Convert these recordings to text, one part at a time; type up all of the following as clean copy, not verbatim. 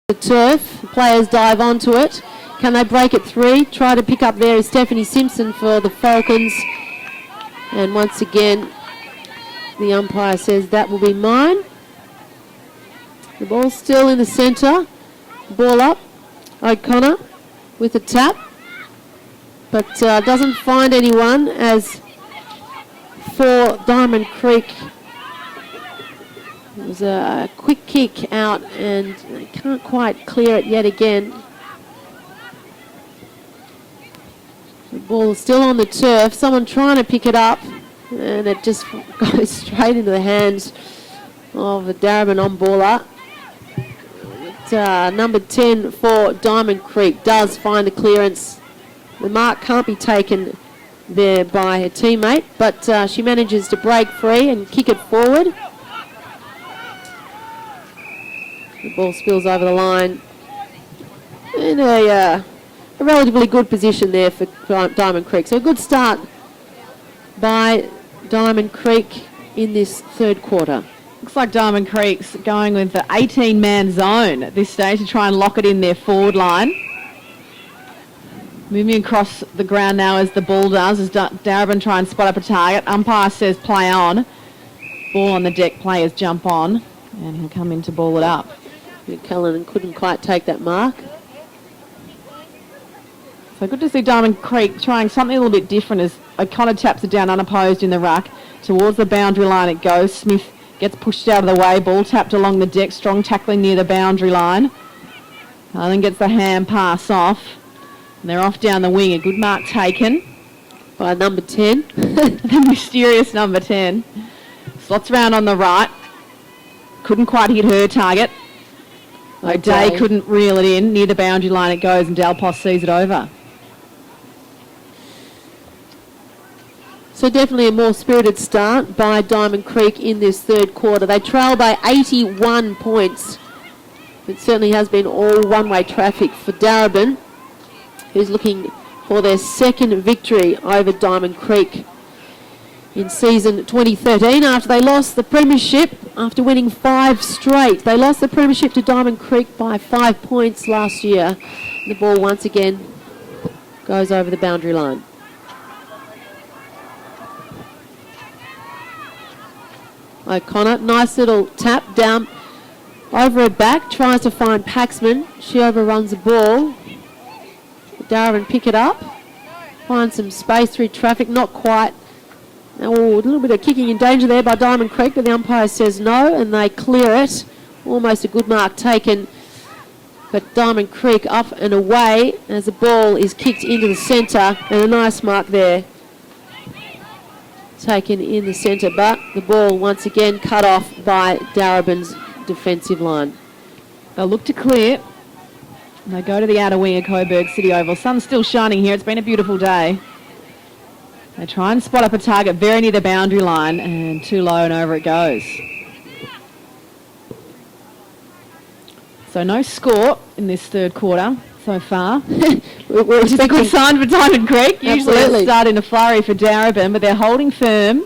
The turf, players dive onto it. Can they break it three? Try to pick up there is Stephanie Simpson for the Falcons. And once again, the umpire says that will be mine. The ball's still in the centre. Ball up. O'Connor with a tap. But doesn't find anyone as for Diamond Creek. It was a quick kick out and they can't quite clear it yet again. The ball is still on the turf. Someone trying to pick it up and it just goes straight into the hands of the Darebin on-baller. Number 10 for Diamond Creek does find the clearance. The mark can't be taken there by her teammate, but she manages to break free and kick it forward. The ball spills over the line. In a relatively good position there for Diamond Creek. So a good start by Diamond Creek in this third quarter. Looks like Diamond Creek's going with the 18-man zone at this stage to try and lock it in their forward line. Moving across the ground now as the ball does, as Darebin try and spot up a target. Umpire says play on. Ball on the deck, players jump on, and he'll come in to ball it up. Cullinan couldn't quite take that mark. So good to see Diamond Creek trying something a little bit different as O'Connor taps it down unopposed in the ruck. Towards the boundary line it goes. Smith gets pushed out of the way. Ball tapped along the deck. Strong tackling near the boundary line. Then gets the hand pass off. And they're off down the wing. A good mark taken by number 10. The mysterious number 10. Slots around on the right. Couldn't quite hit her target. O'Day couldn't reel it in. Near the boundary line it goes and Dalpos sees it over. So definitely a more spirited start by Diamond Creek in this third quarter. They trail by 81 points. It certainly has been all one-way traffic for Darebin, who's looking for their second victory over Diamond Creek in season 2013 after they lost the premiership after winning 5 straight. They lost the premiership to Diamond Creek by 5 points last year. The ball once again goes over the boundary line. O'Connor, nice little tap down over her back, tries to find Paxman. She overruns the ball. Darebin pick it up, find some space through traffic, not quite. Oh, a little bit of kicking in danger there by Diamond Creek, but the umpire says no, and they clear it. Almost a good mark taken, but Diamond Creek up and away as the ball is kicked into the centre, and a nice mark there taken in the centre, but the ball once again cut off by Darebin's defensive line. They'll look to clear. They go to the outer wing of Coburg City Oval. Sun's still shining here. It's been a beautiful day. They try and spot up a target very near the boundary line and too low and over it goes. So no score in this third quarter so far. Which is a good sign for Diamond Creek. Usually they start in a flurry for Darebin, but they're holding firm.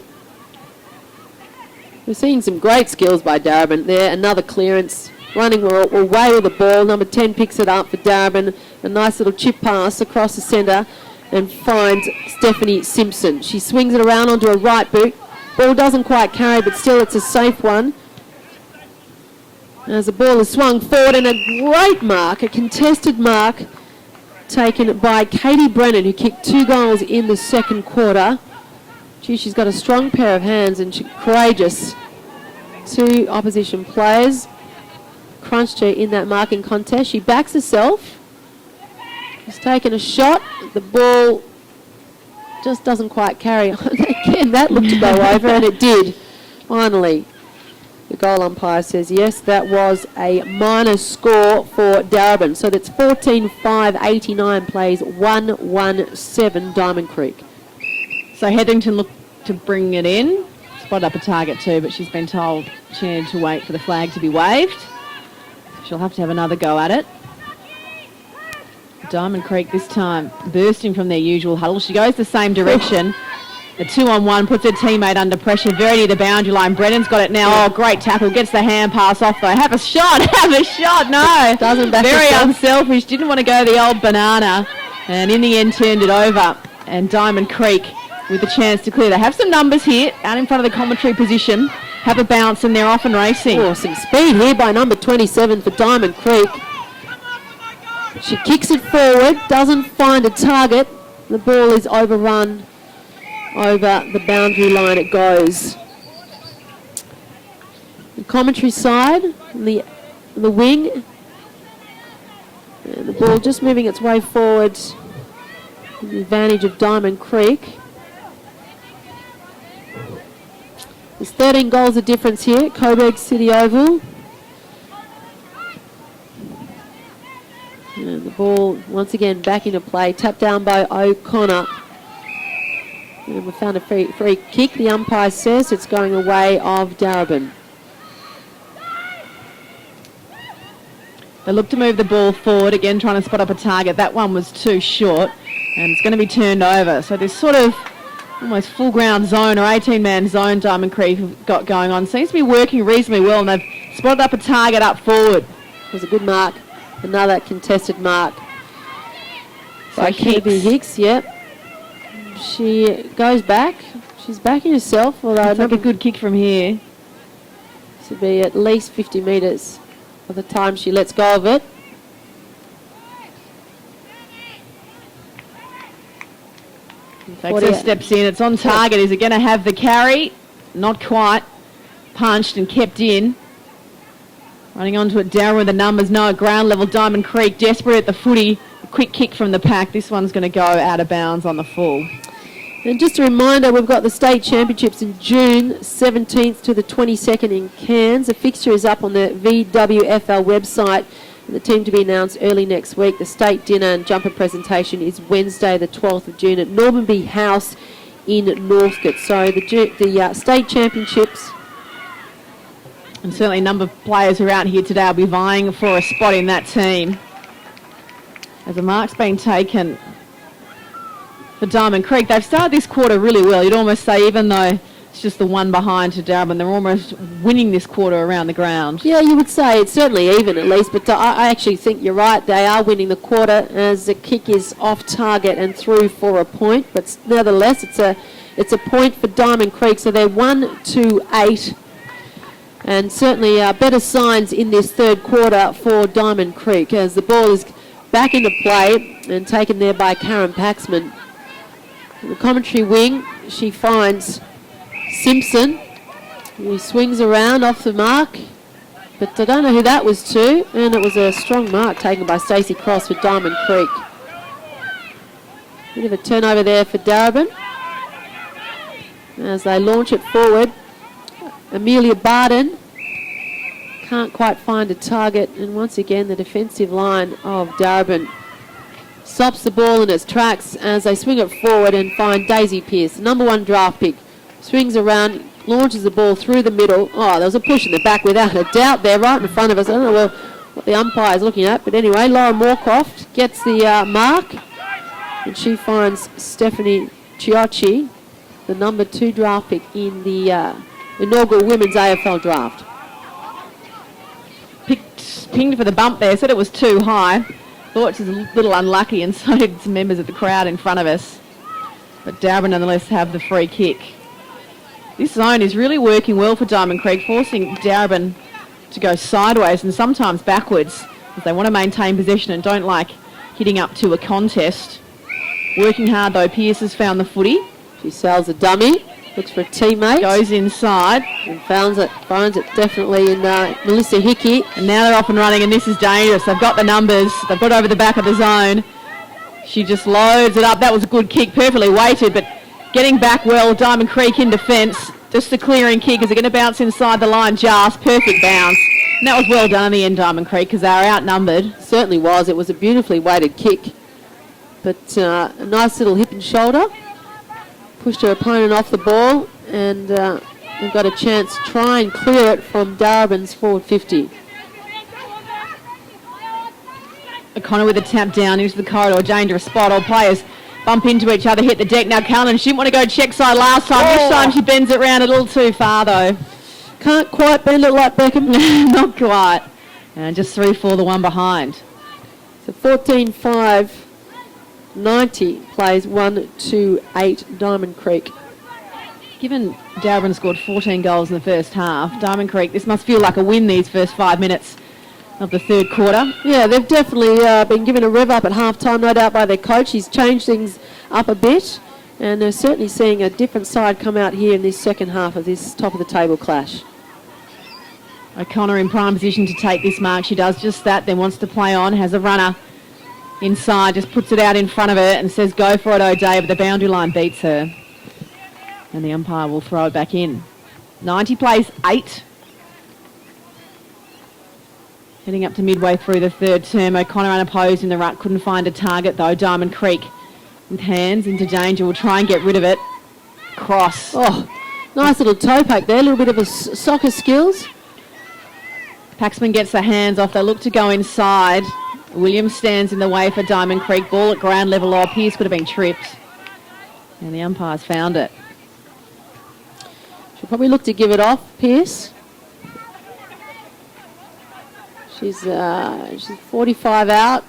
We're seeing some great skills by Darebin there. Another clearance. Running away with the ball. Number 10 picks it up for Darebin. A nice little chip pass across the centre and finds Stephanie Simpson. She swings it around onto a right boot. Ball doesn't quite carry, but still it's a safe one. As the ball is swung forward, and a great mark, a contested mark taken by Katie Brennan, who kicked 2 goals in the second quarter. Gee, she's got a strong pair of hands and she's courageous. 2 opposition players crunched her in that marking contest. She backs herself. She's taken a shot. The ball just doesn't quite carry on. Again, that looked to go over, and it did. Finally, the goal umpire says yes, that was a minus score for Darebin. So that's 14-5-89 plays 1-1-7 Diamond Creek. So Hetherington looked to bring it in. Spot up a target too, but she's been told she needed to wait for the flag to be waved. She'll have to have another go at it. Diamond Creek this time bursting from their usual huddle. She goes the same direction The 2-on-1 puts her teammate under pressure, very near the boundary line. Brennan's got it now. Oh, great tackle. Gets the hand pass off though. Have a shot. Have a shot. No. Doesn't back very herself. unselfish. Didn't want to go the old banana. And in the end turned it over. And Diamond Creek with a chance to clear. They have some numbers here out in front of the commentary position. Have a bounce and they're off and racing. Oh, some speed here by number 27 for Diamond Creek. She kicks it forward, doesn't find a target. The ball is overrun. Over the boundary line it goes. The commentary side, the wing. And the ball just moving its way forward. The advantage of Diamond Creek. There's 13 goals of difference here at Coburg City Oval. And the ball once again back into play. Tapped down by O'Connor. And we found a free kick. The umpire says it's going away of Darebin. They look to move the ball forward, again trying to spot up a target. That one was too short and it's going to be turned over. So this sort of almost full ground zone or 18-man zone Diamond Creek have got going on. Seems to be working reasonably well and they've spotted up a target up forward. It was a good mark. Another contested mark by So Kirby Hicks. Yep. She goes back. She's backing herself, although It's like a good kick from here. this would be at least 50 metres by the time she lets go of it. Faxo steps in. It's on target. Is it going to have the carry? Not quite. Punched and kept in. Running onto it, Darren with the numbers. No, at ground level, Diamond Creek desperate at the footy. A quick kick from the pack. This one's going to go out of bounds on the full. And just a reminder, we've got the state championships in June 17th to the 22nd in Cairns. The fixture is up on the VWFL website. And the team to be announced early next week. The state dinner and jumper presentation is Wednesday the 12th of June at Normanby House in Northcote. So the state championships. And certainly a number of players who are out here today will be vying for a spot in that team. As a mark's been taken for Diamond Creek. They've started this quarter really well. You'd almost say, even though it's just the one behind to Darebin, they're almost winning this quarter around the ground. Yeah, you would say it's certainly even at least, but I actually think you're right. They are winning the quarter as the kick is off target and through for a point. But nevertheless, it's a point for Diamond Creek. So they're 1-8. And certainly better signs in this third quarter for Diamond Creek as the ball is back into play and taken there by Karen Paxman. In the commentary wing, she finds Simpson. He swings around off the mark, but I don't know who that was to, and it was a strong mark taken by Stacey Cross for Diamond Creek. Bit of a turnover there for Darebin as they launch it forward. Amelia Barden can't quite find a target, and once again the defensive line of Darebin stops the ball in its tracks as they swing it forward and find Daisy Pearce, the number 1 draft pick. Swings around, launches the ball through the middle. Oh, there was a push in the back without a doubt there, right in front of us. I don't know what the umpire is looking at, but anyway, Laura Moorcroft gets the mark, and she finds Stephanie Chiocci, the number 2 draft pick in the inaugural women's AFL draft. Pinged for the bump there, said it was too high. Thought she was a little unlucky, and so did some members of the crowd in front of us. But Darebin nonetheless have the free kick. This zone is really working well for Diamond Creek, forcing Darebin to go sideways and sometimes backwards as they want to maintain possession and don't like hitting up to a contest. Working hard though, Pearce has found the footy. She sells a dummy, looks for a teammate. Goes inside. And finds it definitely in Melissa Hickey. And now they're off and running, and this is dangerous. They've got the numbers. They've got over the back of the zone. She just loads it up. That was a good kick, perfectly weighted, but getting back well. Diamond Creek in defence. Just the clearing kick. Is it going to bounce inside the line? Just perfect bounce. And that was well done in the end, Diamond Creek, because they were outnumbered. Certainly was. It was a beautifully weighted kick. But a nice little hip and shoulder. Pushed her opponent off the ball, and they've got a chance to try and clear it from Darebin's forward 50. O'Connor with a tap down into the corridor. Dangerous spot. All players bump into each other, hit the deck. Now Callan, she didn't want to go check side last time. This time she bends it round a little too far though. Can't quite bend it like Beckham. Not quite. And just 3-4 the one behind. So 14-5, 90 plays 1-2-8 Diamond Creek. Given Darebin scored 14 goals in the first half, Diamond Creek, this must feel like a win these first 5 minutes of the third quarter. Yeah, they've definitely been given a rev up at half-time, no doubt by their coach. He's changed things up a bit, and they're certainly seeing a different side come out here in this second half of this top-of-the-table clash. O'Connor in prime position to take this mark. She does just that, then wants to play on, has a runner inside, just puts it out in front of her and says, go for it, O'Day, but the boundary line beats her. And the umpire will throw it back in. 90 plays 8. Heading up to midway through the third term. O'Connor unopposed in the ruck. Couldn't find a target though. Diamond Creek with hands into danger. Will try and get rid of it. Cross. Oh, nice little toe poke there. A little bit of a soccer skills. Paxman gets the hands off. They look to go inside. Williams stands in the way for Diamond Creek. Ball at ground level. Oh, Pearce could have been tripped. And the umpire's found it. She'll probably look to give it off, Pearce. She's 45 out.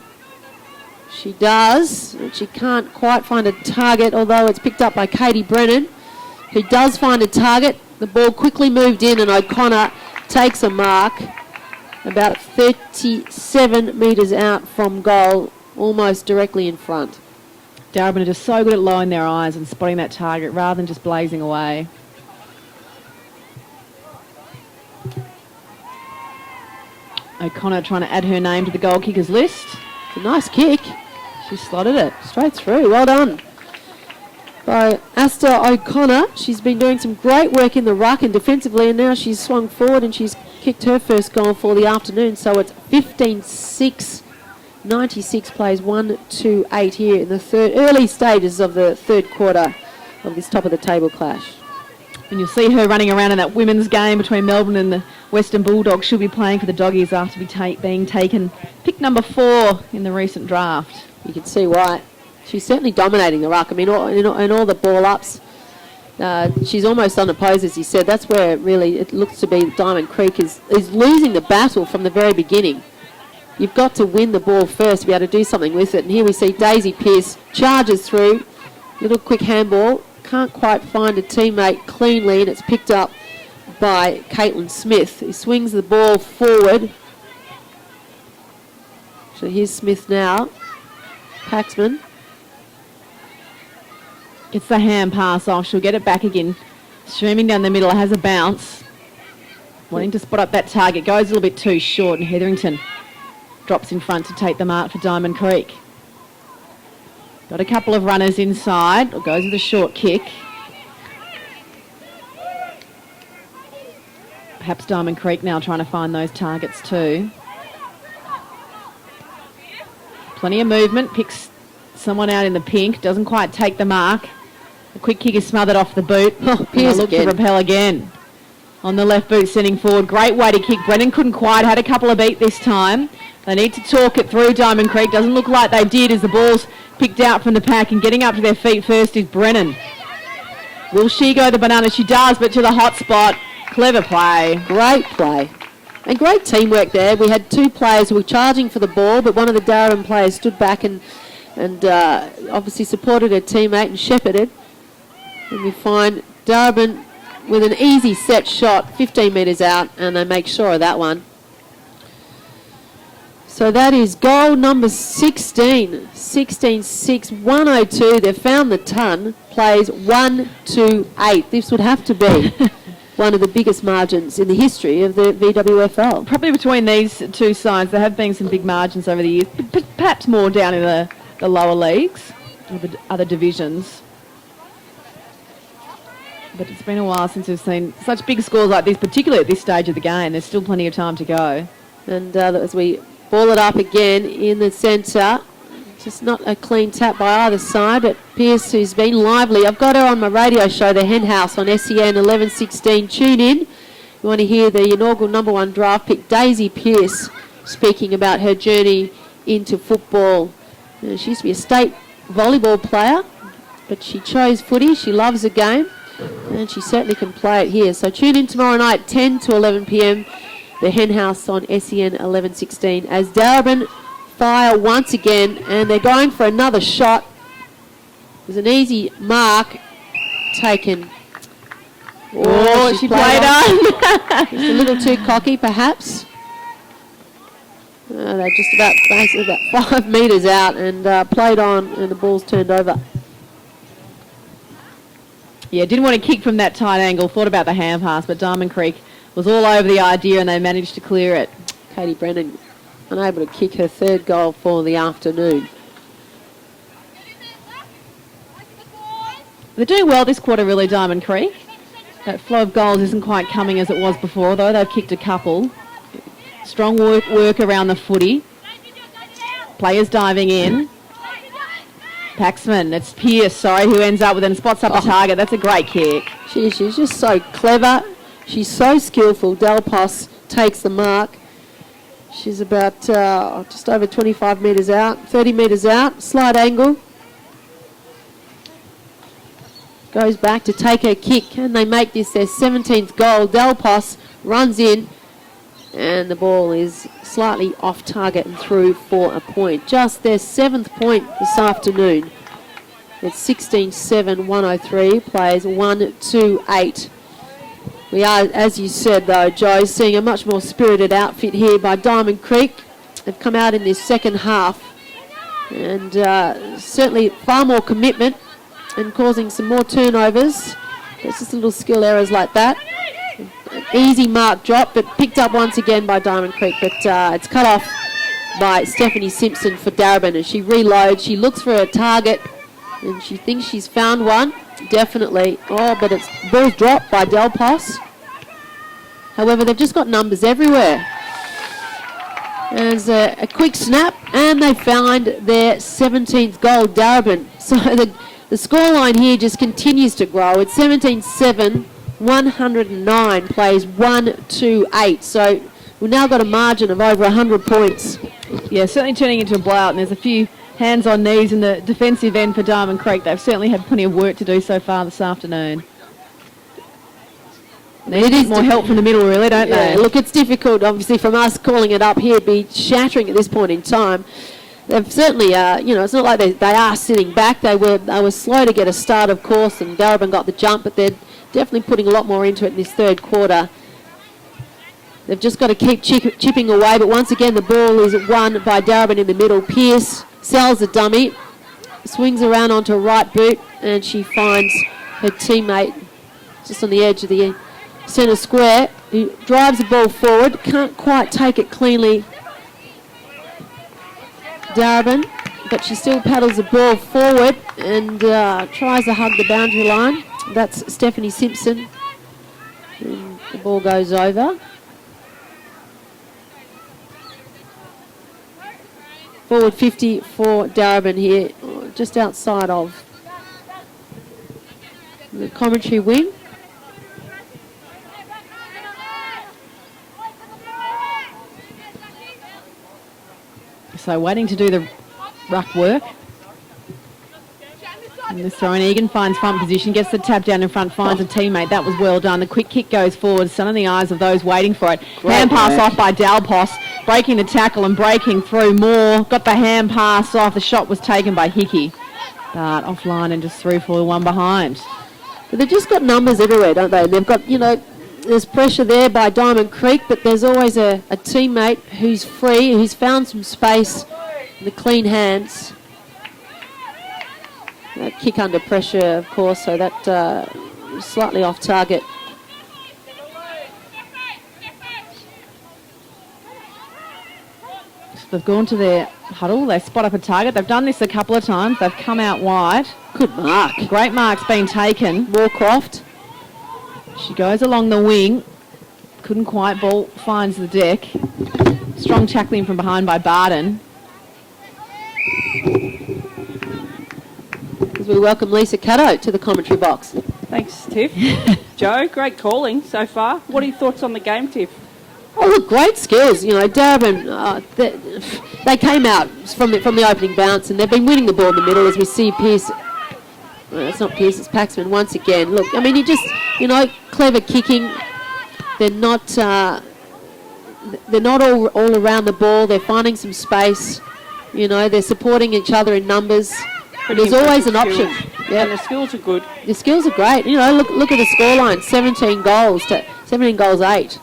She does. She can't quite find a target, although it's picked up by Katie Brennan, who does find a target. The ball quickly moved in, and O'Connor takes a mark about 37 metres out from goal, almost directly in front. Darebin are just so good at lowering their eyes and spotting that target rather than just blazing away. O'Connor trying to add her name to the goal kickers list. It's a nice kick. She slotted it. Straight through. Well done by Asta O'Connor. She's been doing some great work in the ruck and defensively, and now she's swung forward and she's kicked her first goal for the afternoon. So it's 15-6. 96 plays 1-2-8 here in the early stages of the third quarter of this top-of-the-table clash. And you'll see her running around in that women's game between Melbourne and the Western Bulldogs. She'll be playing for the Doggies after being taken pick number 4 in the recent draft. You can see why. She's certainly dominating the ruck. I mean, in all the ball-ups, she's almost unopposed, as you said. That's where really it looks to be Diamond Creek is losing the battle from the very beginning. You've got to win the ball first to be able to do something with it. And here we see Daisy Pearce charges through. Little quick handball. Can't quite find a teammate cleanly, and it's picked up by Caitlin Smith, who swings the ball forward. So here's Smith now. Paxman. Gets the hand pass off. She'll get it back again. Streaming down the middle, has a bounce. Wanting to spot up that target. Goes a little bit too short, and Hetherington drops in front to take the mark for Diamond Creek. Got a couple of runners inside. Or goes with a short kick. Perhaps Diamond Creek now trying to find those targets too. Plenty of movement. Picks someone out in the pink. Doesn't quite take the mark. A quick kick is smothered off the boot. Oh, Pearce look to repel again. On the left boot, sending forward. Great way to kick. Brennan couldn't quite. Had a couple of beat this time. They need to talk it through. Diamond Creek doesn't look like they did as the ball's picked out from the pack, and getting up to their feet first is Brennan. Will she go the banana? She does, but to the hot spot. Clever play. Great play. And great teamwork there. We had two players who were charging for the ball, but one of the Darebin players stood back and obviously supported her teammate and shepherded. And we find Darebin with an easy set shot, 15 metres out, and they make sure of that one. So that is goal number 16. 16-6, 102. They've found the ton. Plays 1-2-8. This would have to be one of the biggest margins in the history of the VWFL. Probably between these two sides, there have been some big margins over the years, but perhaps more down in the lower leagues or the other divisions. But it's been a while since we've seen such big scores like this, particularly at this stage of the game. There's still plenty of time to go. And as we ball it up again in the centre, just not a clean tap by either side, but Pearce, who's been lively. I've got her on my radio show, The Hen House, on SEN 1116. Tune in. You want to hear the inaugural #1 draft pick, Daisy Pearce, speaking about her journey into football. She used to be a state volleyball player, but she chose footy. She loves the game, and she certainly can play it here. So tune in tomorrow night, 10 to 11 p.m, the Hen House on SEN 1116, as Darebin fire once again, and they're going for another shot. There's an easy mark taken. Oh, she played on. Just a little too cocky, perhaps. They're just basically about 5 metres out and played on, and the ball's turned over. Yeah, didn't want to kick from that tight angle. Thought about the hand pass, but Diamond Creek was all over the idea, and they managed to clear it. Katie Brennan unable to kick her third goal for the afternoon. They're doing well this quarter, really, Diamond Creek. That flow of goals isn't quite coming as it was before, though. They've kicked a couple. Strong work around the footy. Players diving in. Paxman, it's Pierce, who ends up with and spots up the target. That's a great kick. She's just so clever. She's so skillful. Delpos takes the mark. She's about just over 25 metres out, 30 metres out, slight angle. Goes back to take her kick, and they make this their 17th goal. Delpos runs in, and the ball is slightly off target and through for a point. Just their 7th point this afternoon. It's 16-7, 103, plays 1-2-8. We are, as you said though, Joe, seeing a much more spirited outfit here by Diamond Creek. They've come out in this second half, and certainly far more commitment and causing some more turnovers. There's just little skill errors like that. An easy mark drop, but picked up once again by Diamond Creek, but it's cut off by Stephanie Simpson for Darebin as she reloads. She looks for a target, and she thinks she's found one. Definitely. Oh, but it's ball's dropped by Delpos. However, they've just got numbers everywhere. There's a quick snap, and they find their 17th goal, Darebin. So the scoreline here just continues to grow. It's 17-7, 109, plays 1-2-8. So we've now got a margin of over 100 points. Yeah, certainly turning into a blowout, and there's a few hands on knees in the defensive end for Diamond Creek. They've certainly had plenty of work to do so far this afternoon. They need more help from the middle, really, don't they? Look, it's difficult, obviously, from us calling it up here, be shattering at this point in time. They've certainly, it's not like they are sitting back. They were slow to get a start, of course, and Darebin got the jump, but they're definitely putting a lot more into it in this third quarter. They've just got to keep chipping away, but once again, the ball is won by Darebin in the middle. Pierce sells the dummy, swings around onto a right boot, and she finds her teammate just on the edge of the centre square, who drives the ball forward, can't quite take it cleanly, Darebin, but she still paddles the ball forward and tries to hug the boundary line. That's Stephanie Simpson, and the ball goes over. Forward 50 for Darebin here, just outside of the commentary wing. So waiting to do the ruck work. And the throw-in, Egan finds front position, gets the tap down in front, finds a teammate. That was well done. The quick kick goes forward, sun in the eyes of those waiting for it. Hand pass off by Dalpos, breaking the tackle and breaking through more. Got the hand pass off. The shot was taken by Hickey. But offline and just through for the one behind. But they've just got numbers everywhere, don't they? They've got, there's pressure there by Diamond Creek, but there's always a teammate who's free, who's found some space in the clean hands. That kick under pressure, of course, so that slightly off target. So they've gone to their huddle, they spot up a target. They've done this a couple of times. They've come out wide. Good mark. Great mark's been taken. Moorcroft. She goes along the wing. Couldn't quite, ball finds the deck. Strong tackling from behind by Barden. As we welcome Lisa Caddo to the commentary box. Thanks, Tiff. Joe, great calling so far. What are your thoughts on the game, Tiff? Oh, look, great skills. You know, Darebin, they came out from the opening bounce and they've been winning the ball in the middle as we see Pearce. Well, it's not Pearce, it's Paxman once again. Look, I mean, clever kicking. They're not all around the ball. They're finding some space. You know, they're supporting each other in numbers. There's always an option. Yeah, and the skills are good. The skills are great. You know, look at the scoreline: 17 goals 8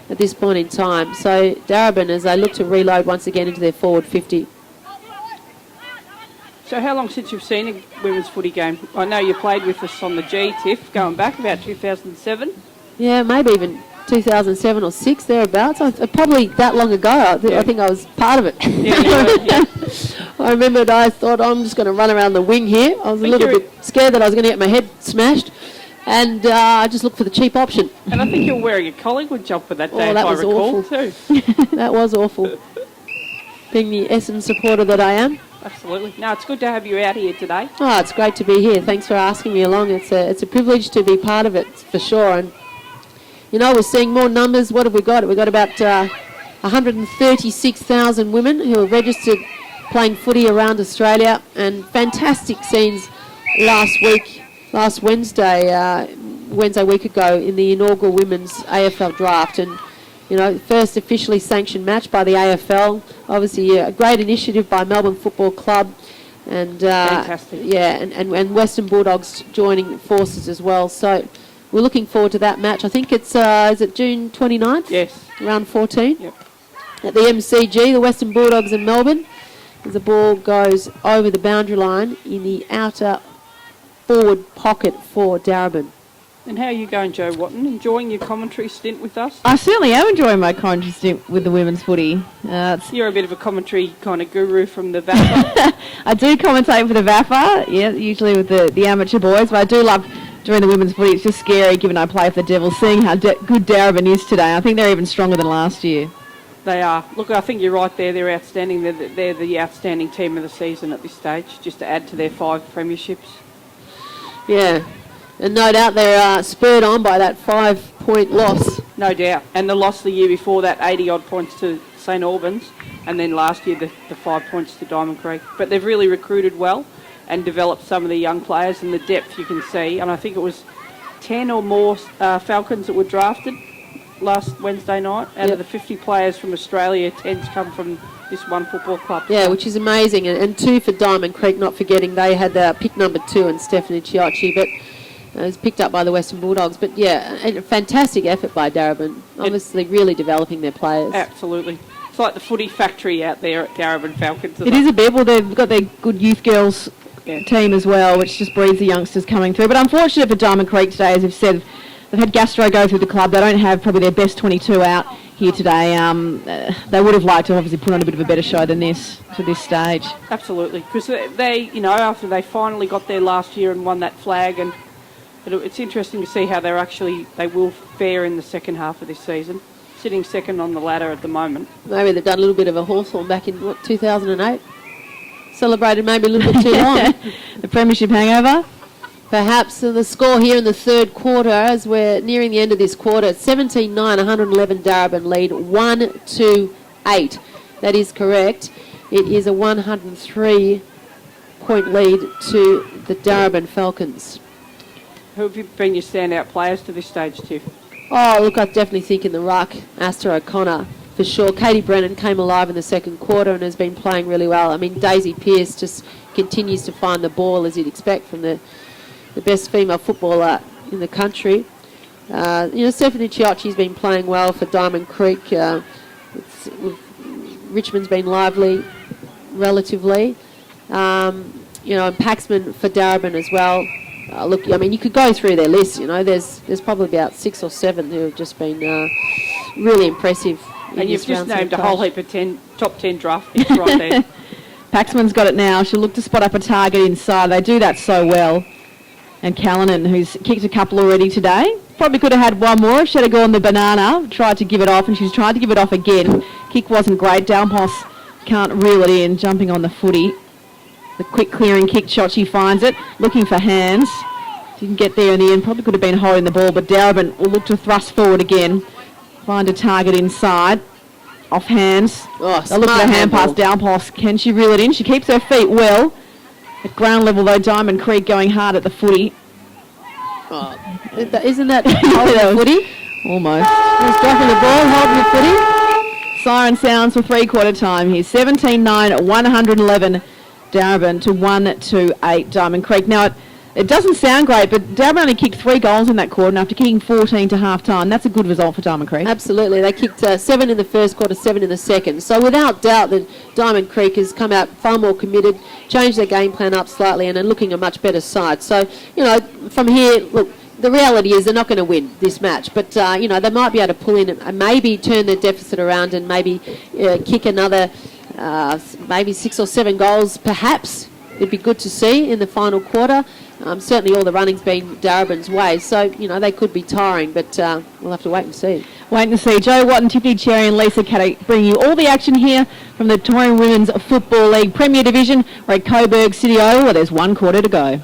at this point in time. So Darebin, as they look to reload once again into their forward 50. So how long since you've seen a women's footy game? I know you played with us on the G, Tiff, going back about 2007. Yeah, maybe even 2007 or 6, thereabouts. Probably that long ago. I think I was part of it. Yeah. I remember I thought, I'm just going to run around the wing here. I was a little bit scared that I was going to get my head smashed. And I just looked for the cheap option. And I think you were wearing a Collingwood jumper that day, that if I was recall, awful. too. That was awful. Being the Essendon supporter that I am. Absolutely. No, it's good to have you out here today. Oh, it's great to be here. Thanks for asking me along. It's a privilege to be part of it, for sure. And, you know, we're seeing more numbers. What have we got? We've got about 136,000 women who are registered playing footy around Australia, and fantastic scenes last Wednesday week ago in the inaugural women's AFL draft. And, you know, first officially sanctioned match by the AFL. Obviously, a great initiative by Melbourne Football Club. And fantastic. Yeah, and Western Bulldogs joining forces as well. So we're looking forward to that match. I think it's, is it June 29th? Yes. Round 14? Yep. At the MCG, the Western Bulldogs in Melbourne. As the ball goes over the boundary line in the outer forward pocket for Darebin. And how are you going, Joe Watton? Enjoying your commentary stint with us? I certainly am enjoying my commentary stint with the women's footy. You're a bit of a commentary kind of guru from the VAFA. I do commentate for the VAFA, yeah, usually with the amateur boys, but I do love doing the women's footy. It's just scary given I play for the Devils, seeing how good Darebin is today. I think they're even stronger than last year. They are. Look, I think you're right there. They're outstanding. They're the outstanding team of the season at this stage, just to add to their 5 premierships. Yeah, and no doubt they're spurred on by that 5-point loss. No doubt. And the loss the year before that, 80-odd points to St Albans, and then last year the 5 points to Diamond Creek. But they've really recruited well and developed some of the young players, and the depth you can see. And I think it was 10 or more Falcons that were drafted last Wednesday night. Out of the 50 players from Australia, 10's come from this one football club. Yeah, which is amazing. And 2 for Diamond Creek, not forgetting they had pick number 2 and Stephanie Chiocci, but it was picked up by the Western Bulldogs. But yeah, a fantastic effort by Darebin. Obviously really developing their players. Absolutely. It's like the footy factory out there at Darebin Falcons. It is a bit. Well, they've got their good youth girls team as well, which just breeds the youngsters coming through. But unfortunate for Diamond Creek today, as I've said, they've had gastro go through the club. They don't have probably their best 22 out here today. They would have liked to obviously put on a bit of a better show than this to this stage. Absolutely, because they, you know, after they finally got there last year and won that flag, and it's interesting to see how they will fare in the second half of this season, sitting second on the ladder at the moment. Maybe they've done a little bit of a Hawthorn back in 2008. Celebrated maybe a little bit too long. The premiership hangover. Perhaps the score here in the third quarter, as we're nearing the end of this quarter, 17-9, 111 Darebin lead, 1-8. That is correct. It is a 103-point lead to the Darebin Falcons. Who have been your standout players to this stage, Tiff? Oh, look, I definitely think in the ruck, Asta O'Connor, for sure. Katie Brennan came alive in the second quarter and has been playing really well. I mean, Daisy Pearce just continues to find the ball, as you'd expect from the best female footballer in the country. Stephanie Chiocci's been playing well for Diamond Creek. Richmond's been lively, relatively. And Paxman for Darebin as well. Look, I mean, you could go through their list. You know, there's probably about 6 or 7 who have just been really impressive. And you've just named a whole heap of top 10 draft picks right there. Paxman's got it now. She'll look to spot up a target inside. They do that so well. And Callanan, who's kicked a couple already today, probably could have had one more. She had to go on the banana, tried to give it off, and she's tried to give it off again. Kick wasn't great. Dalmos can't reel it in, jumping on the footy. The quick clearing kick shot, she finds it, looking for hands. Didn't get there in the end, probably could have been holding the ball, but Darebin will look to thrust forward again. Find a target inside. Off hands. Oh, They'll look at smart a hand pass, handball. down pass. Can she reel it in? She keeps her feet well. At ground level though, Diamond Creek going hard at the footy. Oh, isn't that holding That the was- footy? Almost. He's dropping the ball, holding the footy. Siren sounds for three-quarter time here. 17-9, 111 Darebin to 1-8 Diamond Creek. Now, it doesn't sound great, but Darebin only kicked 3 goals in that quarter, and after kicking 14 to half-time, that's a good result for Diamond Creek. Absolutely. They kicked 7 in the first quarter, 7 in the second. So without doubt that Diamond Creek has come out far more committed, changed their game plan up slightly, and are looking a much better side. So, from here, look, the reality is they're not going to win this match, but, they might be able to pull in and maybe turn their deficit around and maybe kick another maybe 6 or 7 goals, perhaps. It'd be good to see in the final quarter. Certainly all the running's been Darebin's way, so, they could be tiring, but we'll have to wait and see. Wait and see. Joe Watt and Tiffany Cherry and Lisa Caddy bring you all the action here from the Victorian Women's Football League Premier Division. We're at Coburg City Oval, where there's 1 quarter to go.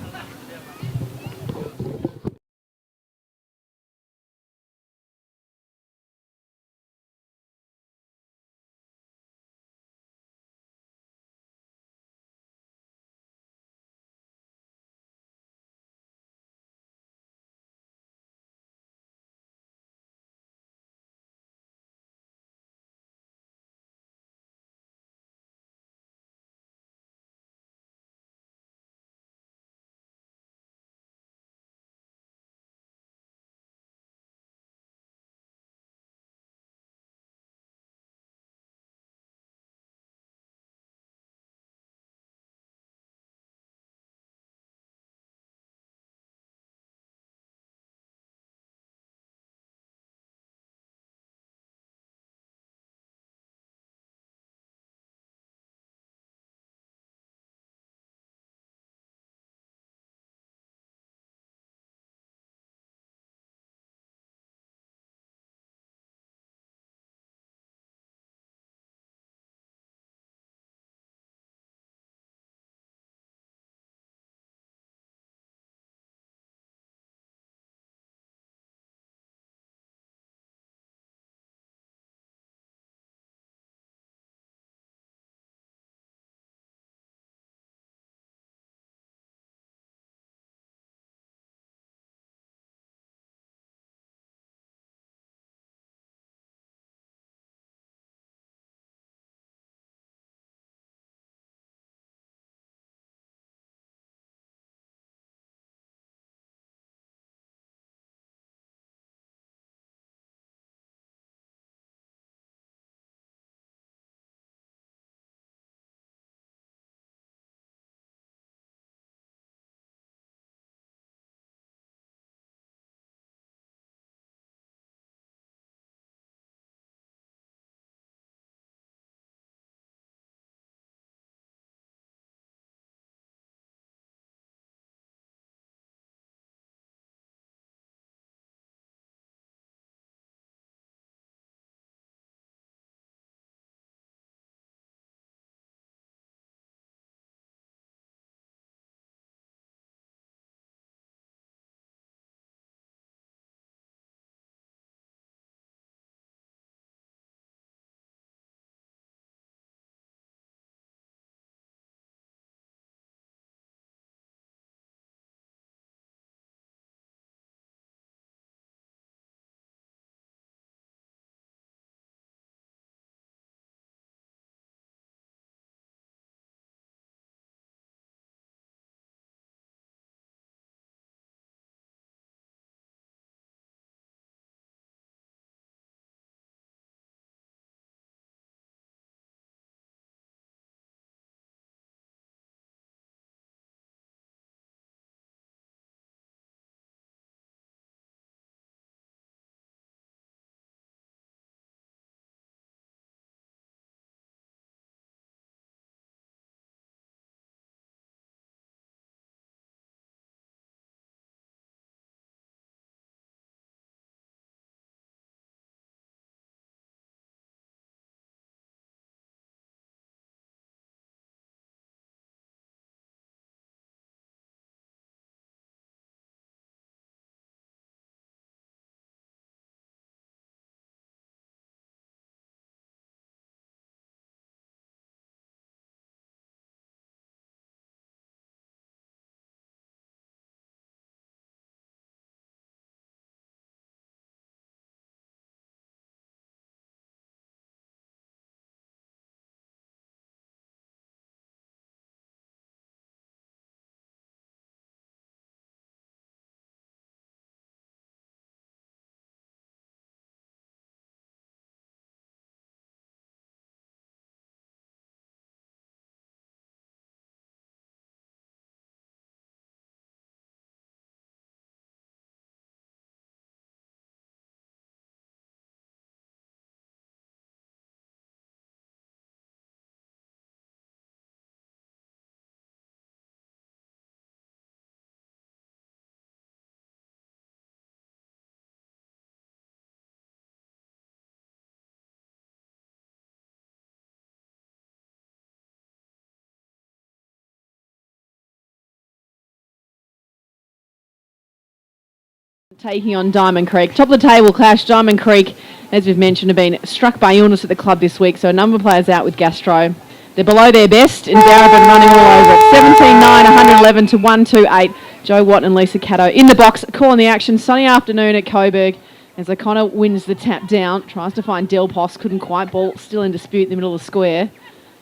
Taking on Diamond Creek. Top of the table clash. Diamond Creek, as we've mentioned, have been struck by illness at the club this week, so a number of players out with gastro. They're below their best, and Darebin running all over it. 17-9, 111 to 128. Joe Watt and Lisa Caddo in the box, calling the action. Sunny afternoon at Coburg as O'Connor wins the tap down. Tries to find Del Pos, couldn't quite. Ball still in dispute in the middle of the square.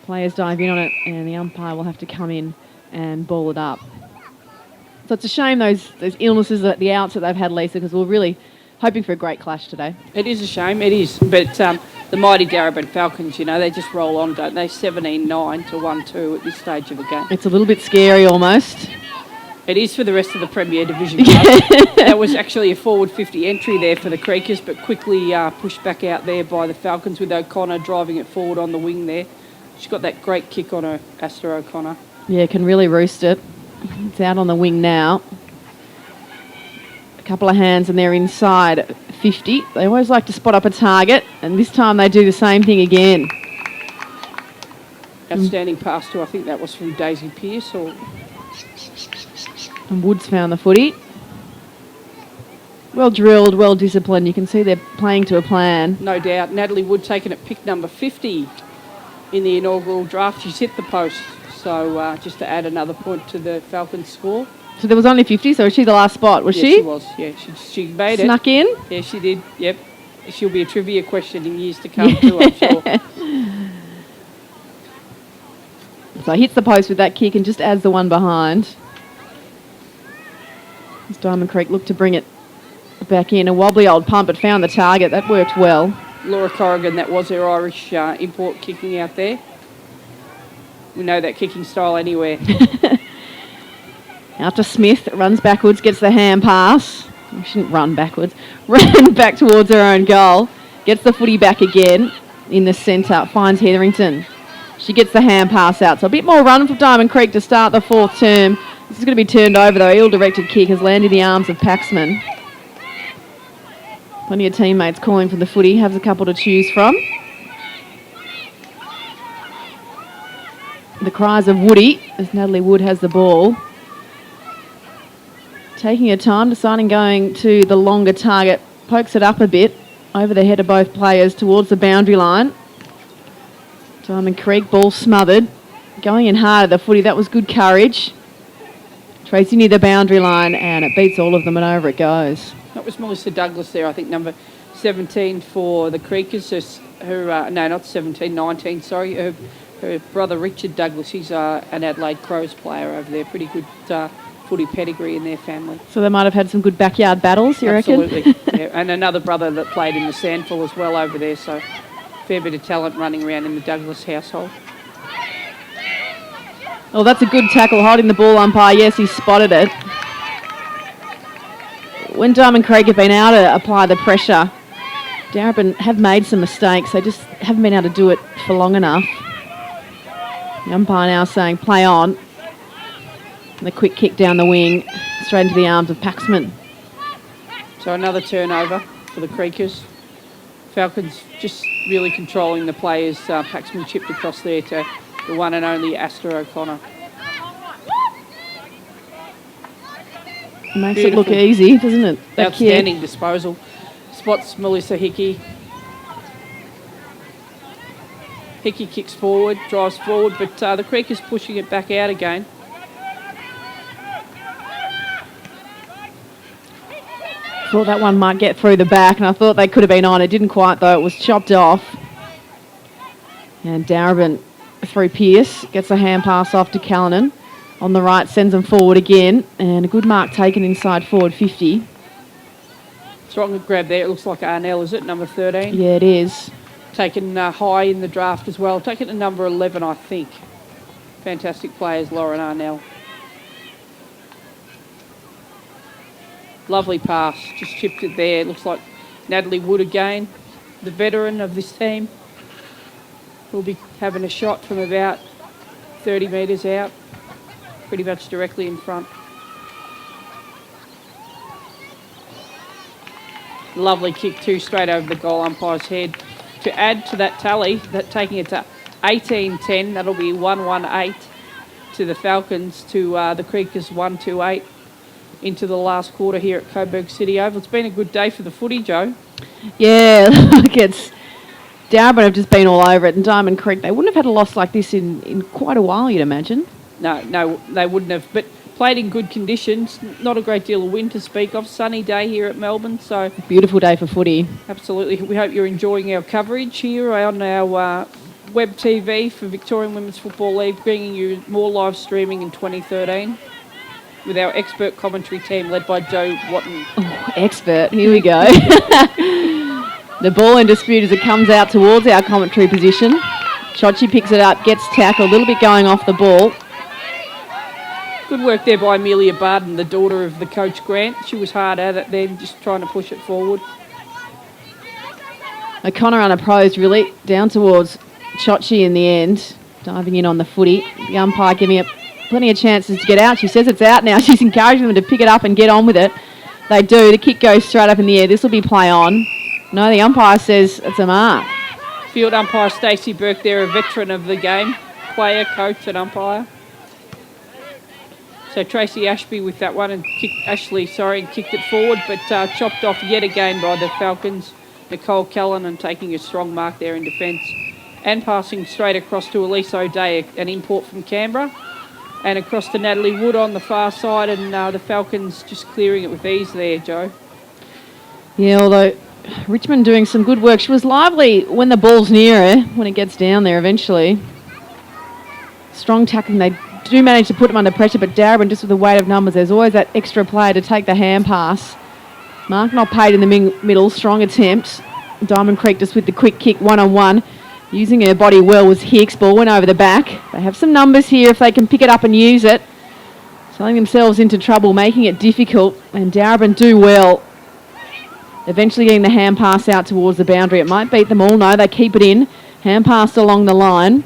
Players dive in on it, and the umpire will have to come in and ball it up. So it's a shame those illnesses at the outset they've had, Lisa, because we're really hoping for a great clash today. It is a shame, it is. But the mighty Darebin Falcons, you know, they just roll on, don't they? 17-9 to 1-2 at this stage of the game. It's a little bit scary almost. It is for the rest of the Premier Division club. That was actually a forward 50 entry there for the Creekers, but quickly pushed back out there by the Falcons with O'Connor driving it forward on the wing there. She's got that great kick on her, Astor O'Connor. Yeah, can really roost it. It's out on the wing now. A couple of hands and they're inside 50. They always like to spot up a target, and this time they do the same thing again. Outstanding pass to, I think that was from Daisy Pearce. And Woods found the footy. Well drilled, well disciplined. You can see they're playing to a plan. No doubt. Natalie Wood taking it pick number 50 in the inaugural draft. She's hit the post. So just to add another point to the Falcons' score. So there was only 50, so was she the last spot, was yes, she? She was, yeah. She made it. Snuck in? Yeah, she did, yep. She'll be a trivia question in years to come too, I'm sure. So hits the post with that kick and just adds the one behind. As Diamond Creek looked to bring it back in. A wobbly old pump, but found the target. That worked well. Laura Corrigan, that was her Irish import kicking out there. We know that kicking style anywhere. Out to Smith, runs backwards, gets the hand pass. We shouldn't run backwards. Ran back towards her own goal. Gets the footy back again in the centre. Finds Hetherington. She gets the hand pass out. So a bit more run for Diamond Creek to start the fourth term. This is going to be turned over though. Ill-directed kick has landed in the arms of Paxman. Plenty of teammates calling for the footy. Has a couple to choose from. The cries of Woody as Natalie Wood has the ball. Taking her time, deciding going to the longer target. Pokes it up a bit over the head of both players towards the boundary line. Diamond Creek, ball smothered. Going in hard at the footy. That was good courage. Tracy near the boundary line and it beats all of them and over it goes. That was Melissa Douglas there, I think, number 17 for the Creekers. No, not 17, 19, sorry. Her brother Richard Douglas, he's an Adelaide Crows player over there. Pretty good footy pedigree in their family. So they might have had some good backyard battles, you reckon? Absolutely. Yeah. And another brother that played in the Sandful as well over there. So fair bit of talent running around in the Douglas household. Oh, that's a good tackle, holding the ball umpire. Yes, he spotted it. When Diamond Creek have been able to apply the pressure, Darebin have made some mistakes. They just haven't been able to do it for long enough. The umpire now saying play on. And the quick kick down the wing, straight into the arms of Paxman. So another turnover for the Creekers. Falcons just really controlling the players. Paxman chipped across there to the one and only Astor O'Connor. It makes it look easy, doesn't it? That outstanding kick. Disposal. Spots Melissa Hickey. Hickey kicks forward, drives forward, but the Creek is pushing it back out again. Thought that one might get through the back, and I thought they could have been on. It didn't quite, though. It was chopped off. And Darebin through Pearce gets a hand pass off to Callanan. On the right, sends them forward again, and a good mark taken inside forward 50. Strong grab there. It looks like Arnell, is it? Number 13? Yeah, it is. Taken high in the draft as well. Taken to number 11, I think. Fantastic players, Lauren Arnell. Lovely pass. Just chipped it there. It looks like Natalie Wood again, the veteran of this team, will be having a shot from about 30 metres out. Pretty much directly in front. Lovely kick too, straight over the goal umpire's head. To add to that tally, that taking it to 18-10, that'll be 1-1-8 to the Falcons, to the Creekers 1-2-8. into the last quarter here at Coburg City Oval. It's been a good day for the footy, Joe. Yeah, look, Darebin have just been all over it, and Diamond Creek, they wouldn't have had a loss like this in quite a while, you'd imagine. No, they wouldn't have. But played in good conditions. Not a great deal of wind to speak of. Sunny day here at Melbourne, so Beautiful day for footy. absolutely. We hope you're enjoying our coverage here on our web TV for Victorian Women's Football League, bringing you more live streaming in 2013 with our expert commentary team led by Joe Watton. Oh, expert, here we go. The ball in dispute as it comes out towards our commentary position. Chochi picks it up, gets tackled, a little bit going off the ball. Good work there by Amelia Barden, the daughter of the coach Grant. She was hard at it then, just trying to push it forward. O'Connor unopposed, really, down towards Chochi in the end, diving in on the footy. The umpire giving it plenty of chances to get out. She says it's out now. She's encouraging them to pick it up and get on with it. They do. The kick goes straight up in the air. This will be play on. No, the umpire says it's a mark. Field umpire Stacey Burke there, a veteran of the game, player, coach and umpire. So Tracy Ashby with that one and kicked it forward, but chopped off yet again by the Falcons. Nicole Callanan taking a strong mark there in defence and passing straight across to Elise O'Day, an import from Canberra, and across to Natalie Wood on the far side, and the Falcons just clearing it with ease there, Joe. Yeah, although Richmond doing some good work. She was lively when the ball's near her, when it gets down there eventually. Strong tackling. They do manage to put them under pressure, but Darebin, just with the weight of numbers, there's always that extra player to take the hand pass. Mark not paid in the middle. Strong attempt. Diamond Creek just with the quick kick, one-on-one. Using her body well was Hicks. Ball went over the back. They have some numbers here if they can pick it up and use it. Selling themselves into trouble, making it difficult, and Darebin do well. Eventually getting the hand pass out towards the boundary. It might beat them all. No, they keep it in. Hand pass along the line.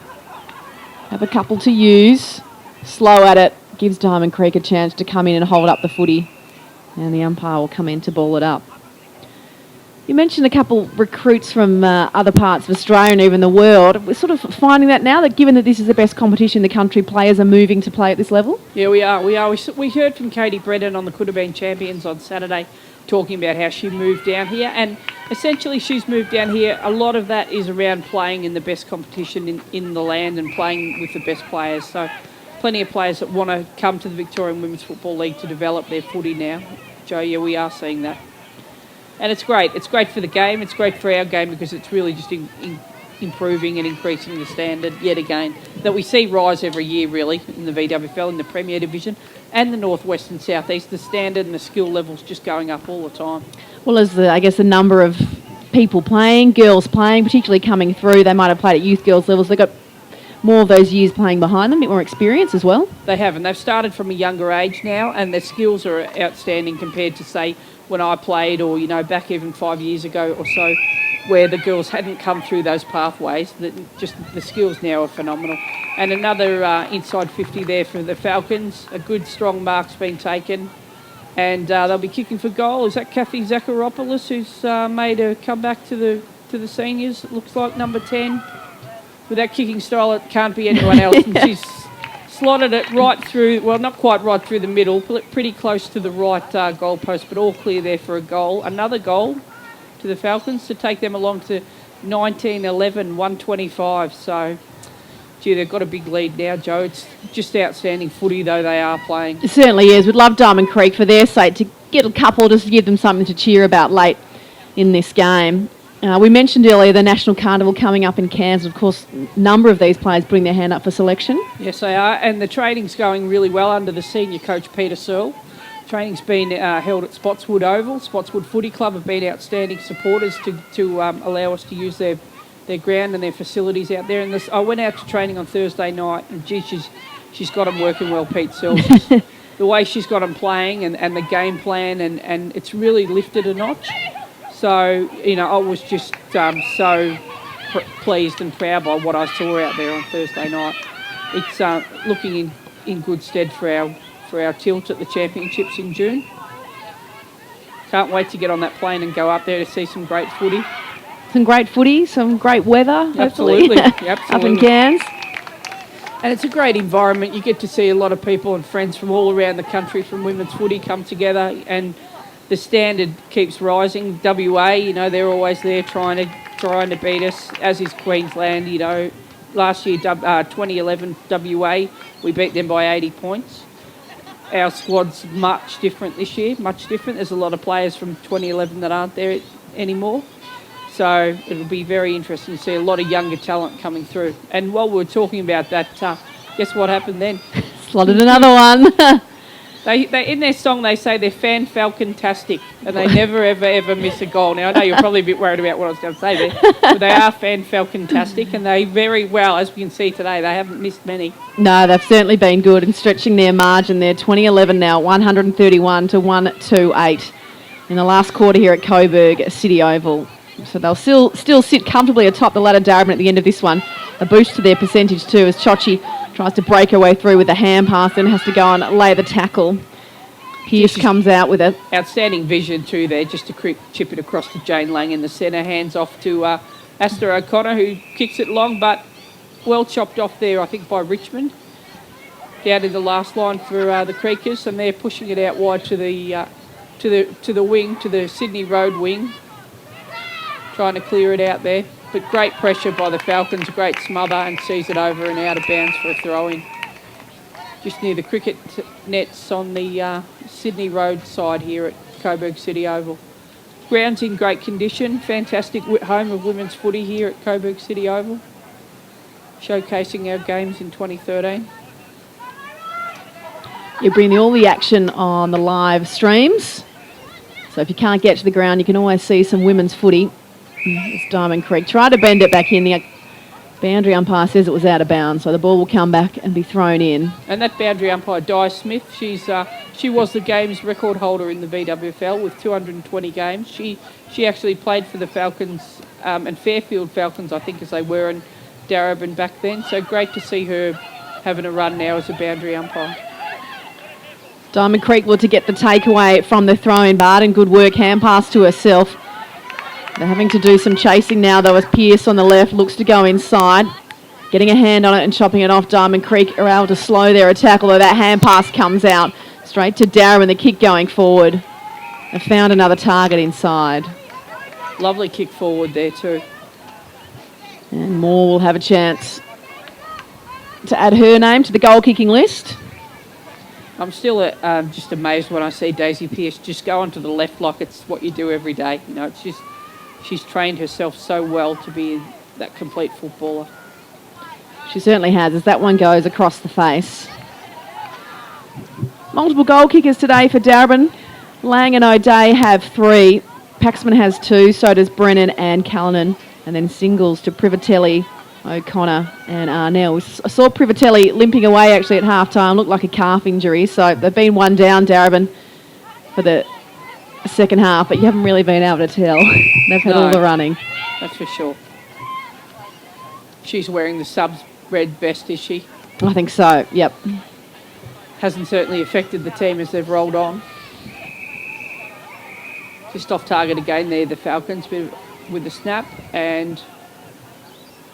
Have a couple to use. Slow at it. Gives Diamond Creek a chance to come in and hold up the footy. And the umpire will come in to ball it up. You mentioned a couple recruits from other parts of Australia and even the world. We're sort of finding that now, that given that this is the best competition in the country, players are moving to play at this level? Yeah, we are. We heard from Katie Brennan on the Could Have Been Champions on Saturday, talking about how she moved down here, and essentially she's moved down here. A lot of that is around playing in the best competition in the land and playing with the best players. So plenty of players that want to come to the Victorian Women's Football League to develop their footy now. Joe, yeah, we are seeing that. And it's great. It's great for the game. It's great for our game because it's really just improving and increasing the standard yet again that we see rise every year, really, in the VWFL, in the Premier Division and the North West and South East. The standard and the skill levels just going up all the time. Well, as the number of people playing, girls playing, particularly coming through, they might have played at youth girls levels. They've got more of those years playing behind them, a bit more experience as well. They have, and they've started from a younger age now, and their skills are outstanding compared to, say, when I played, or back even 5 years ago or so, where the girls hadn't come through those pathways. Just the skills now are phenomenal. And another inside 50 there for the Falcons. A good strong mark's been taken, and they'll be kicking for goal. Is that Kathy Zakharopoulos, who's made a comeback to the seniors? It looks like number 10. With that kicking style, it can't be anyone else. And she's slotted it right through, well, not quite right through the middle, pretty close to the right goal post, but all clear there for a goal. Another goal to the Falcons to take them along to 19-11, 125. So, gee, they've got a big lead now, Joe. It's just outstanding footy, though, they are playing. It certainly is. We'd love Diamond Creek for their sake to get a couple, just to give them something to cheer about late in this game. We mentioned earlier the National Carnival coming up in Cairns. Of course, a number of these players putting their hand up for selection. Yes, they are. And the training's going really well under the senior coach, Peter Searle. Training's been held at Spotswood Oval. Spotswood Footy Club have been outstanding supporters to allow us to use their ground and their facilities out there. And I went out to training on Thursday night, and gee, she's got them working well, Pete Searle. The way she's got them playing and the game plan, and it's really lifted a notch. So, I was just so pleased and proud by what I saw out there on Thursday night. It's looking in good stead for our tilt at the championships in June. Can't wait to get on that plane and go up there to see some great footy. Some great footy, some great weather, hopefully. Absolutely. Up in Cairns. And it's a great environment. You get to see a lot of people and friends from all around the country from women's footy come together, and the standard keeps rising. WA, they're always there trying to beat us, as is Queensland. Last year, 2011 WA, we beat them by 80 points. Our squad's much different this year, much different. There's a lot of players from 2011 that aren't there anymore. So it'll be very interesting to see a lot of younger talent coming through. And while we were talking about that, guess what happened then? Slotted another one. They in their song they say they're fan-falcon-tastic, and they never, ever, ever miss a goal. Now, I know you're probably a bit worried about what I was going to say there, but they are fan-falcon-tastic, and they very well, as we can see today, they haven't missed many. No, they've certainly been good in stretching their margin there. 2011 now, 131 to 128 in the last quarter here at Coburg City Oval. So they'll still sit comfortably atop the ladder, Darebin, at the end of this one. A boost to their percentage too, as Chochi tries to break her way through with a hand pass, then has to go and lay the tackle. Pearce comes out with it. Outstanding vision too there, just to chip it across to Jane Lang in the centre. Hands off to Asta O'Connor, who kicks it long, but well chopped off there, I think, by Richmond. Down in the last line for the Creekers, and they're pushing it out wide to the wing, to the Sydney Road wing. Trying to clear it out there. But great pressure by the Falcons, great smother, and sees it over and out of bounds for a throw-in. Just near the cricket nets on the Sydney Road side here at Coburg City Oval. Ground's in great condition. Fantastic home of women's footy here at Coburg City Oval. Showcasing our games in 2013. You bring all the action on the live streams. So if you can't get to the ground, you can always see some women's footy. It's Diamond Creek. Tried to bend it back in. The boundary umpire says it was out of bounds, so the ball will come back and be thrown in. And that boundary umpire, Di Smith, she was the games record holder in the VWFL with 220 games. She actually played for the Falcons and Fairfield Falcons, I think, as they were in Darebin back then. So great to see her having a run now as a boundary umpire. Diamond Creek will to get the takeaway from the throw-in. Barton, good work, hand pass to herself. They're having to do some chasing now, though, as Pearce on the left looks to go inside. Getting a hand on it and chopping it off. Diamond Creek are able to slow their attack, although that hand pass comes out straight to Darebin, the kick going forward. They found another target inside. Lovely kick forward there too. And Moore will have a chance to add her name to the goal-kicking list. I'm still just amazed when I see Daisy Pearce just go onto the left like it's what you do every day. It's just... She's trained herself so well to be that complete footballer. She certainly has, as that one goes across the face. Multiple goal kickers today for Darebin. Lang and O'Day have 3. Paxman has 2, so does Brennan and Callanan. And then singles to Privatelli, O'Connor and Arnell. I saw Privatelli limping away actually at half-time. Looked like a calf injury, so they've been one down, Darebin, for the second half, but you haven't really been able to tell. They've had all the running. That's for sure. She's wearing the subs red vest, is she? I think so, yep. Hasn't certainly affected the team as they've rolled on. Just off target again there, the Falcons with the snap, and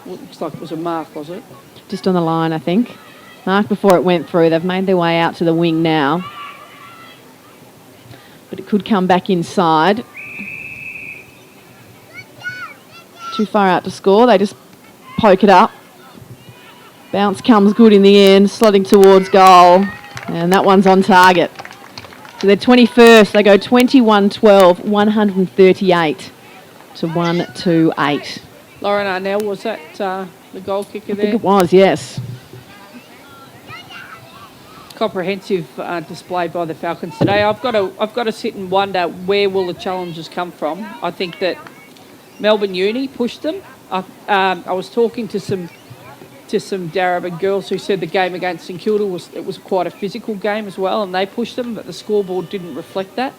looks like it was a mark, was it? Just on the line, I think. Mark before it went through. They've made their way out to the wing now. But it could come back inside. Too far out to score. They just poke it up. Bounce comes good in the end, slotting towards goal. And that one's on target. So they're 21st. They go 21-12, 138 to 128. Lauren Arnell, was that the goal kicker there? I think it was, yes. Comprehensive display by the Falcons today. I've got to sit and wonder, where will the challenges come from? I think that Melbourne Uni pushed them. I was talking to some Darebin girls who said the game against St Kilda was quite a physical game as well, and they pushed them, but the scoreboard didn't reflect that.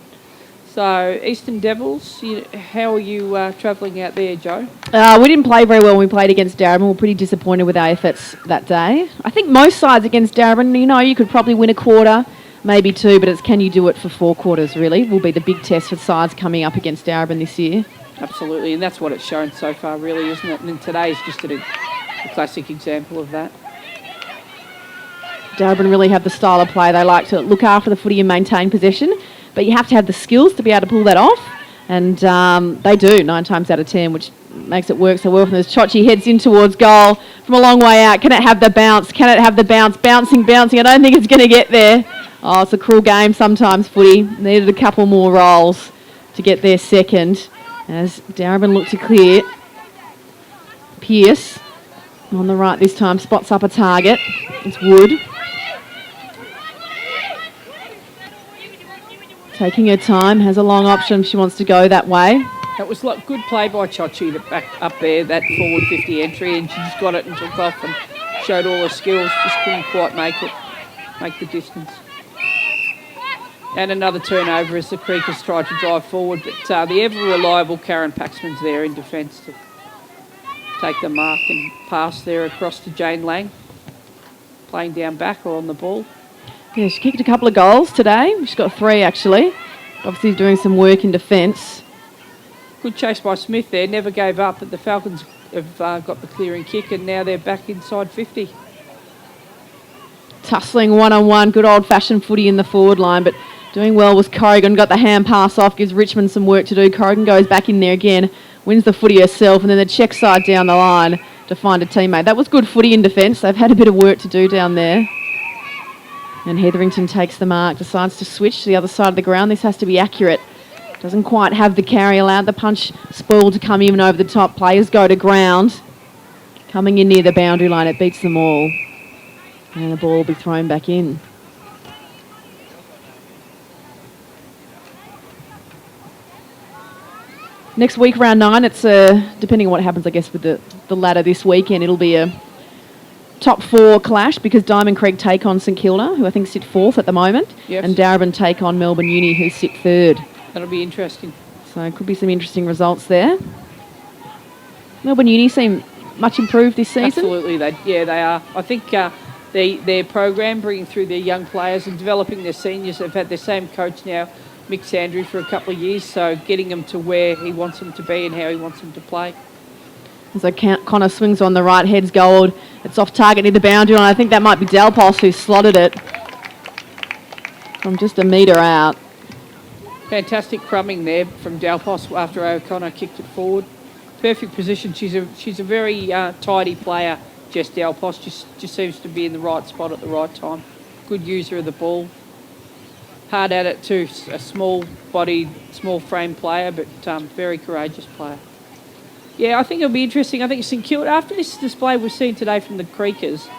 So Eastern Devils, how are you travelling out there, Joe? We didn't play very well when we played against Darebin. We were pretty disappointed with our efforts that day. I think most sides against Darebin, you could probably win a quarter, maybe 2, but it's can you do it for 4 quarters, really, will be the big test for sides coming up against Darebin this year. Absolutely, and that's what it's shown so far, really, isn't it? And today's just a classic example of that. Darebin really have the style of play. They like to look after the footy and maintain possession, but you have to have the skills to be able to pull that off, and they do 9 times out of 10, which makes it work so well. From as Chochi heads in towards goal from a long way out. Can it have the bounce? Can it have the bounce? Bouncing. I don't think it's going to get there. Oh, it's a cruel game sometimes, footy. Needed a couple more rolls to get their second. As Darebin looked to clear. Pearce on the right this time, spots up a target. It's Wood. Taking her time, has a long option if she wants to go that way. That was like good play by Chochi to back up there, that forward 50 entry, and she just got it and took off and showed all her skills, just couldn't quite make the distance. And another turnover as the Creekers tried to drive forward, but the ever-reliable Karen Paxman's there in defence to take the mark and pass there across to Jane Lang, playing down back or on the ball. Yeah, she kicked a couple of goals today. She's got 3 actually. Obviously doing some work in defence. Good chase by Smith there, never gave up, but the Falcons have got the clearing kick and now they're back inside 50. Tussling one-on-one, good old-fashioned footy in the forward line, but doing well was Corrigan. Got the hand pass off, gives Richmond some work to do. Corrigan goes back in there again, wins the footy herself, and then the check side down the line to find a teammate. That was good footy in defence. They've had a bit of work to do down there. And Hetherington takes the mark, decides to switch to the other side of the ground. This has to be accurate. Doesn't quite have the carry, allowed the punch spoiled to come even over the top. Players go to ground. Coming in near the boundary line, it beats them all. And the ball will be thrown back in. Next week, round 9, it's depending on what happens, I guess, with the ladder this weekend, it'll be a top 4 clash because Diamond Creek take on St Kilda, who I think sit 4th at the moment, yes. And Darebin take on Melbourne Uni, who sit 3rd. That'll be interesting. So it could be some interesting results there. Melbourne Uni seem much improved this season. Absolutely, they are. I think their program, bringing through their young players and developing their seniors, they've had their same coach now, Mick Sandry, for a couple of years, so getting them to where he wants them to be and how he wants them to play. So Connor swings on the right, heads gold. It's off target near the boundary line. I think that might be Delpos who slotted it from just a metre out. Fantastic crumbing there from Delpos after O'Connor kicked it forward. Perfect position. She's a very tidy player, Jess Delpos. Just seems to be in the right spot at the right time. Good user of the ball. Hard at it too. A small-bodied, small-frame player, but very courageous player. Yeah, I think it'll be interesting. I think St Kilda, after this display we've seen today from the Creekers,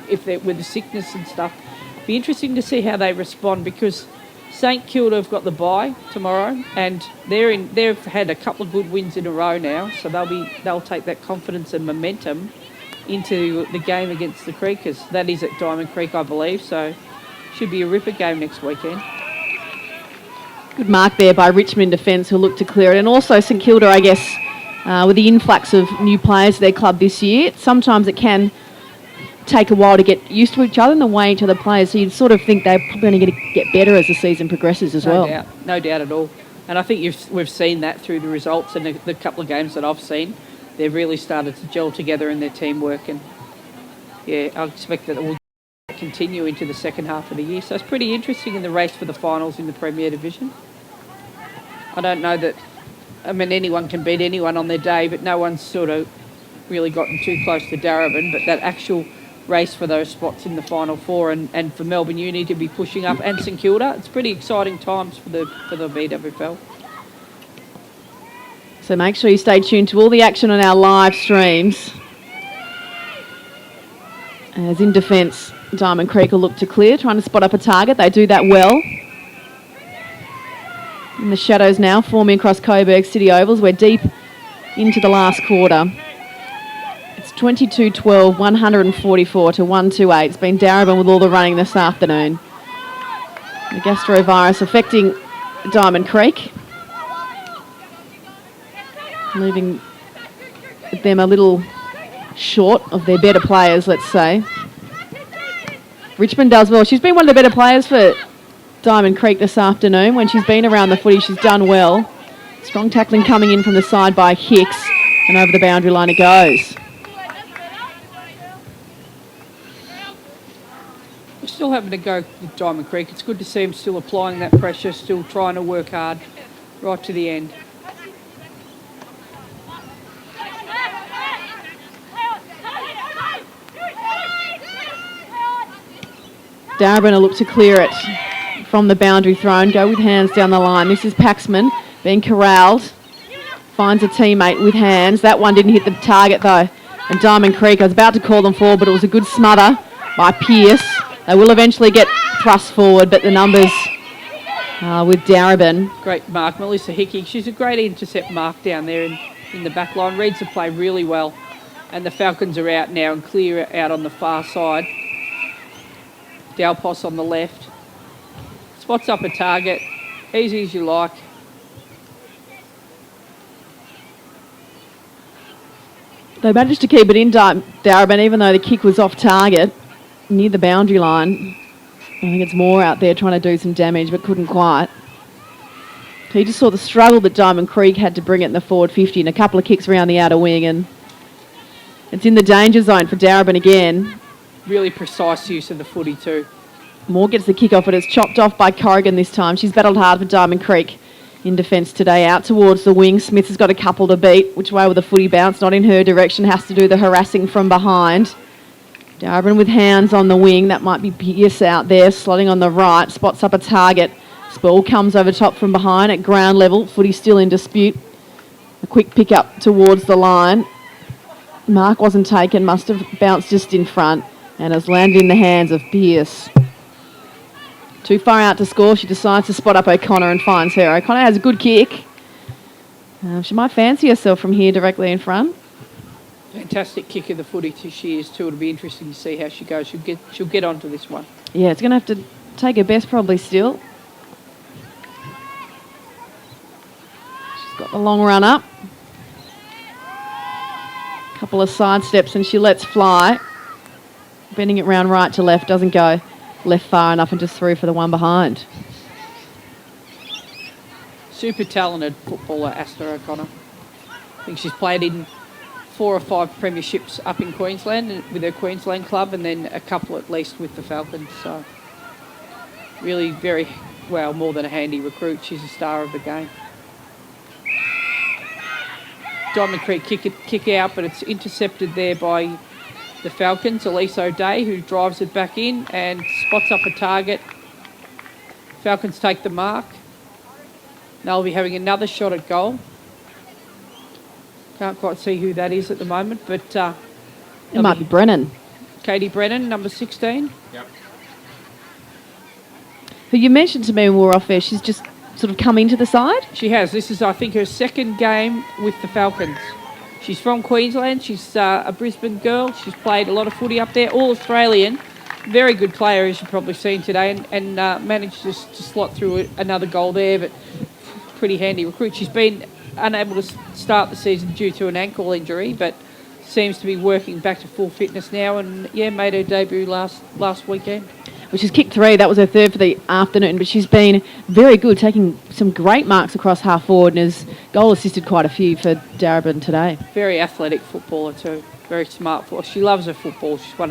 if they're with the sickness and stuff, it'll be interesting to see how they respond because St Kilda have got the bye tomorrow, and they've had a couple of good wins in a row now, so they'll take that confidence and momentum into the game against the Creekers. That is at Diamond Creek, I believe, so should be a ripper game next weekend. Good mark there by Richmond defence, who look to clear it, and also St Kilda, I guess, with the influx of new players to their club this year. Sometimes it can take a while to get used to each other and the way each other plays, so you'd sort of think they're probably going to get better as the season progresses as well. No doubt at all. And I think we've seen that through the results and the couple of games that I've seen. They've really started to gel together in their teamwork, and yeah, I expect that it will continue into the second half of the year. So it's pretty interesting in the race for the finals in the Premier Division. I don't know that, anyone can beat anyone on their day, but no one's sort of really gotten too close to Darebin, but that actual race for those spots in the Final Four and for Melbourne Uni to be pushing up and St Kilda, it's pretty exciting times for the BWFL. So make sure you stay tuned to all the action on our live streams. As in defence, Diamond Creek will look to clear, trying to spot up a target. They do that well. In the shadows now, forming across Coburg City Ovals. We're deep into the last quarter. It's 22-12, 144 to 128. It's been Darebin with all the running this afternoon. The gastrovirus affecting Diamond Creek, leaving them a little short of their better players, let's say. Richmond does well. She's been one of the better players for Diamond Creek this afternoon. When she's been around the footy, she's done well. Strong tackling coming in from the side by Hicks, and over the boundary line it goes. still having to go with Diamond Creek. It's good to see him still applying that pressure, still trying to work hard right to the end. Darebin will look to clear it from the boundary thrown. Go with hands down the line. This is Paxman being corralled. Finds a teammate with hands. That one didn't hit the target though. And Diamond Creek, I was about to call them forward, but it was a good smother by Pearce. They will eventually get thrust forward, but the numbers with Darebin. Great mark, Melissa Hickey. She's a great intercept mark down there in the back line. Reads the play really well. And the Falcons are out now and clear out on the far side. Dalpos on the left. Spots up a target. Easy as you like. They managed to keep it in, Darebin, even though the kick was off target near the boundary line. I think it's Moore out there trying to do some damage, but couldn't quite. He just saw the struggle that Diamond Creek had to bring it in the forward 50 and a couple of kicks around the outer wing, and it's in the danger zone for Darebin again. Really precise use of the footy too. Moore gets the kick off, but it's chopped off by Corrigan this time. She's battled hard for Diamond Creek in defence today. Out towards the wing. Smith has got a couple to beat. Which way will the footy bounce? Not in her direction. Has to do the harassing from behind. Darebin with hands on the wing. That might be Pearce out there. Slotting on the right. Spots up a target. Ball comes over top from behind at ground level. Footy still in dispute. A quick pick up towards the line. Mark wasn't taken. Must have bounced just in front. And has landed in the hands of Pearce. Too far out to score. She decides to spot up O'Connor and finds her. O'Connor has a good kick. She might fancy herself from here directly in front. Fantastic kick of the footy she is too. It'll be interesting to see how she goes. She'll get onto this one. Yeah, it's going to have to take her best probably still. She's got the long run up. Couple of side steps and she lets fly. Bending it round right to left, doesn't go left far enough and just through for the one behind. Super talented footballer, Asta O'Connor. I think she's played in 4 or 5 premierships up in Queensland with her Queensland club, and then a couple at least with the Falcons. So really very, well, more than a handy recruit. She's a star of the game. Diamond Creek kick out, but it's intercepted there by the Falcons. Elise O'Day, who drives it back in and spots up a target. Falcons take the mark. They'll be having another shot at goal. Can't quite see who that is at the moment, but it might be Brennan. Katie Brennan, number 16. Yep. Who you mentioned to me when we were off there, she's just sort of come into the side? She has. This is, I think, her second game with the Falcons. She's from Queensland. She's a Brisbane girl. She's played a lot of footy up there. All Australian. Very good player, as you've probably seen today, and managed to slot through another goal there, but pretty handy recruit. She's been unable to start the season due to an ankle injury, but seems to be working back to full fitness now, and yeah, made her debut last weekend. Well, she's kicked 3. That was her third for the afternoon, but she's been very good, taking some great marks across half forward and has goal assisted quite a few for Darebin today. Very athletic footballer too. Very smart. She loves her football. She's one of